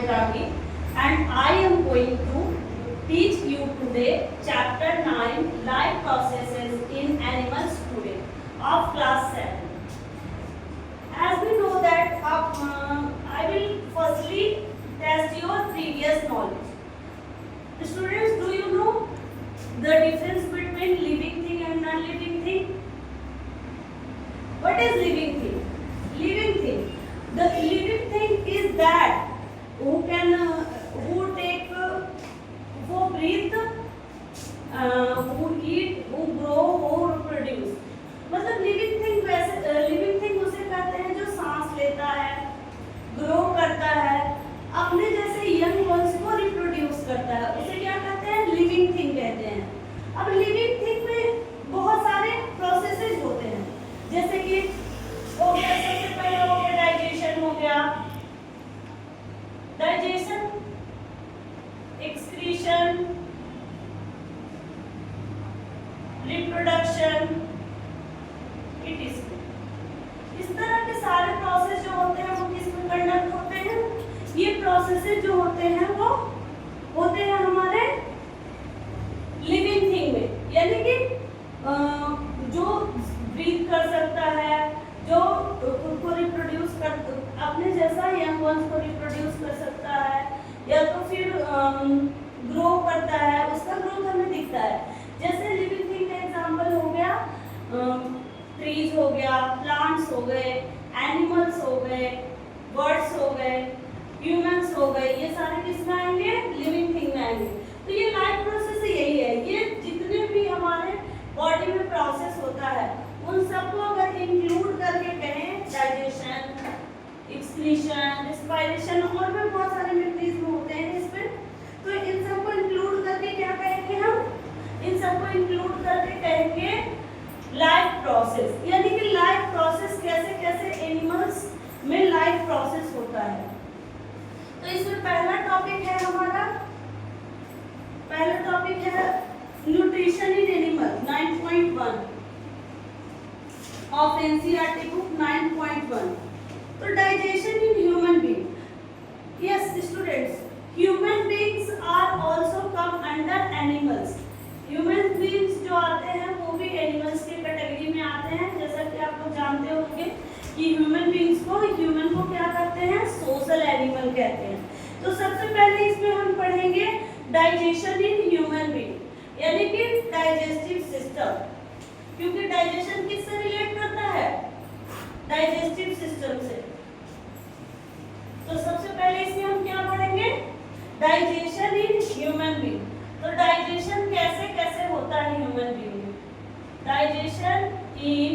Draghi and I am going to teach you today chapter 9 life processes in animals today of class 7. As we know that I will firstly test your previous knowledge. The students, do you know the difference between living thing and non-living thing? What is living thing? Living thing. The living thing is that who take, who breathe, who eat, who grow, who reproduce. मतलब living thing वैसे living thing उसे कहते हैं जो सांस लेता है, grow करता है, अपने जैसे यंग वंस को रिप्रोड्यूस करता है, उसे क्या कहते हैं? लिविंग थिंग कहते हैं। अब लिविंग थिंग में बहुत सारे प्रोसेसेस होते हैं, जैसे कि हो गया, सबसे पहले हो गया डाइजेशन, हो गया डाइजेशन, एक्सक्रीशन, रिप्रोडक्शन, इस तरह के सारे प्रोसेस जो होते हैं वो किस में कंडक्ट होते हैं? ये प्रोसेसेस जो होते हैं वो होते हैं हमारे लिविंग थिंग में, यानी कि जो ब्रीथ कर सकता है, जो खुद को रिप्रोड्यूस कर, अपने जैसा यंग वंस को रिप्रोड्यूस कर सकता है, या तो फिर ग्रो करता है, उसका ग्रोथ हमें दिखता है। जैसे लिविंग थिंग का एग्जांपल हो गया ट्रीज हो गया, प्लांट्स हो गए, एनिमल्स हो गए, बर्ड्स हो गए, ह्यूमंस हो गए, ये सारे किस में आएंगे? लिविंग थिंग में आएंगे। तो ये लाइफ प्रोसेस यही है, ये जितने भी हमारे बॉडी में प्रोसेस होता है उन सबको अगर इंक्लूड करके कहें, डाइजेशन, एक्सक्रीशन, रेस्पिरेशन, और भी बहुत सारे मैकेनिज्म होते हैं इसमें, तो इन सबको इंक्लूड करके क्या कहेंगे हम? इन सबको इंक्लूड करके कहेंगे लाइफ प्रोसेस, यानी कि लाइफ प्रोसेस कैसे कैसे एनिमल्स में लाइफ प्रोसेस होता है। तो इसमें पहला टॉपिक है हमारा, पहला टॉपिक है nutrition in animal 9.1 of NCERT book 9.1। तो digestion in human being, yes students, human beings are also come under animals. Human beings जो आते हैं वो भी एनिमल्स के कैटेगरी में आते हैं, जैसा कि आप लोग जानते होंगे कि ह्यूमन बीइंग्स को, ह्यूमन को क्या कहते हैं? सोशल एनिमल कहते हैं। तो सबसे पहले इसमें हम पढ़ेंगे डाइजेशन इन ह्यूमन बीइंग, यानी कि डाइजेस्टिव सिस्टम, क्योंकि डाइजेशन किससे रिलेट करता है? डाइजेस्टिव सिस्टम से। तो सबसे पहले इसमें हम क्या पढ़ेंगे? Digestion in human being. तो डाइजेशन कैसे कैसे होता है ह्यूमन बीइंग में? डाइजेशन इन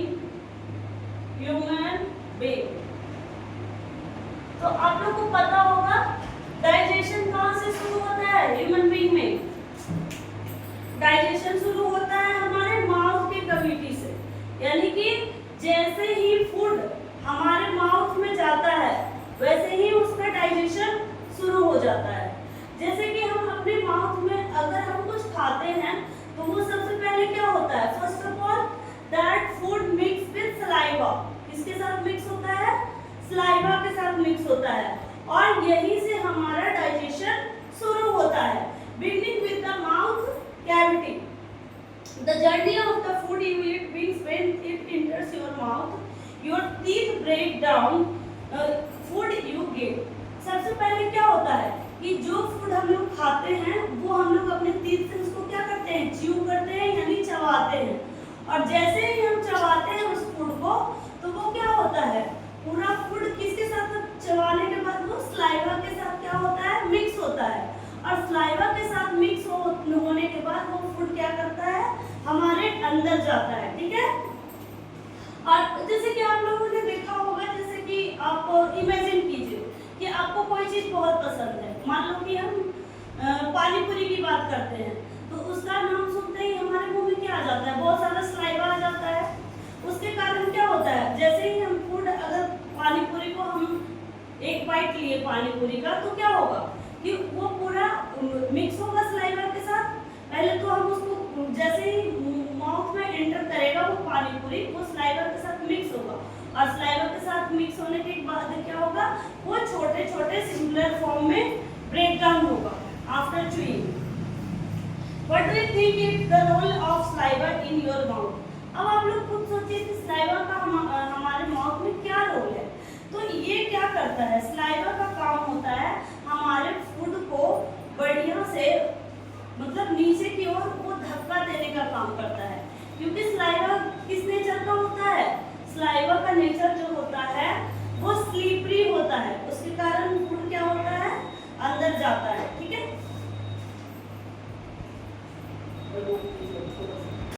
ह्यूमन बीइंग, तो आप लोग को पता होगा डाइजेशन कहाँ से शुरू होता है ह्यूमन बीइंग में? डाइजेशन शुरू होता है हमारे माउथ की कैविटी से, यानी कि जैसे ही फूड हमारे माउथ में जाता है वैसे ही उसका डाइजेशन शुरू हो जाता है। जैसे कि हम अपने माउथ में अगर हम कुछ खाते हैं तो वो सबसे पहले क्या होता है? First of all that food mix with saliva. किसके साथ मिक्स होता है? सलाइवा के साथ मिक्स होता है, और यहीं से हमारा डाइजेशन शुरू होता है, beginning with the mouth cavity. The journey of the food you eat begins when it enters your mouth. Your teeth break down food you get. सबसे पहले क्या होता है कि जो फूड हम लोग खाते हैं वो हम लोग अपने टीथ से उसको क्या करते हैं? च्यू करते हैं, यानी चबाते हैं, और जैसे ही हम चबाते हैं उस फूड को तो वो क्या होता है? पूरा फूड किसके साथ चबाने के बाद वो सलाइवा के साथ क्या होता है? मिक्स होता है, और सलाइवा के साथ मिक्स होने के बाद वो फूड क्या करता है? हमारे अंदर जाता है, ठीक है। और जैसे कि आप लोगों ने देखा होगा, जैसे कि आप इमेजिन कीजिए कि आपको कोई चीज बहुत पसंद है, मान लो कि हम पानी पूरी की बात करते हैं, तो उसका नाम सुनते ही हमारे मुंह में क्या आ जाता है? बहुत सारा सलाइवा आ जाता है। उसके कारण क्या होता है? जैसे ही हम फूड, अगर पानी पूरी को हम एक बाइट लिए पानी पूरी का, तो क्या होगा कि वो पूरा मिक्स होगा सलाइवा के साथ। पहले तो हम उसको जैसे ही माउथ में एंटर करेगा वो पानी पूरी, वो सलाइवा के साथ मिक्स होगा, और सलाइवा के साथ मिक्स होने के बाद क्या होगा? वो छोटे छोटे ग्लिसरुलर फॉर्म में ब्रेक डाउन होगा after chewing. What do you think is the role of saliva in your mouth? अब आप लोग खुद सोचिए कि सलाइवा का हमारे माउथ में क्या रोल है। तो ये क्या करता है, सलाइवा का काम होता है हमारे फूड को बढ़िया से मतलब नीचे की ओर वो धक्का देने का काम करता है। क्योंकि सलाइवा किस नेचर का होता है, सलाइवा का नेचर जो होता है